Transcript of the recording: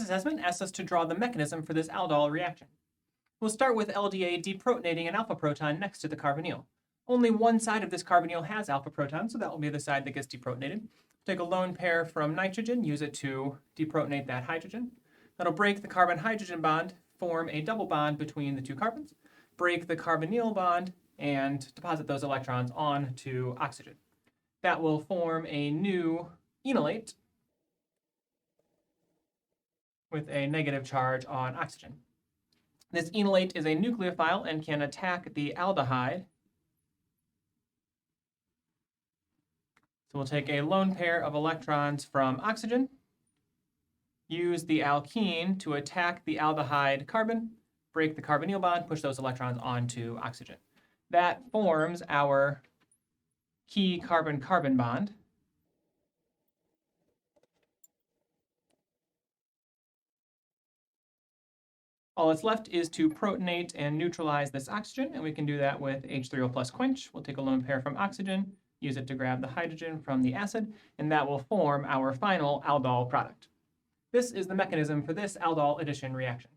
assessment asks us to draw the mechanism for this aldol reaction. We'll start with LDA deprotonating an alpha proton next to the carbonyl. Only one side of this carbonyl has alpha protons, so that will be the side that gets deprotonated. Take a lone pair from nitrogen, use it to deprotonate that hydrogen. That'll break the carbon-hydrogen bond, form a double bond between the two carbons, break the carbonyl bond, and deposit those electrons onto oxygen. That will form a new enolate with a negative charge on oxygen. This enolate is a nucleophile and can attack the aldehyde. So we'll take a lone pair of electrons from oxygen, use the alkene to attack the aldehyde carbon, break the carbonyl bond, push those electrons onto oxygen. That forms our key carbon-carbon bond. All that's left is to protonate and neutralize this oxygen, and we can do that with H3O plus quench. We'll take a lone pair from oxygen, use it to grab the hydrogen from the acid, and that will form our final aldol product. This is the mechanism for this aldol addition reaction.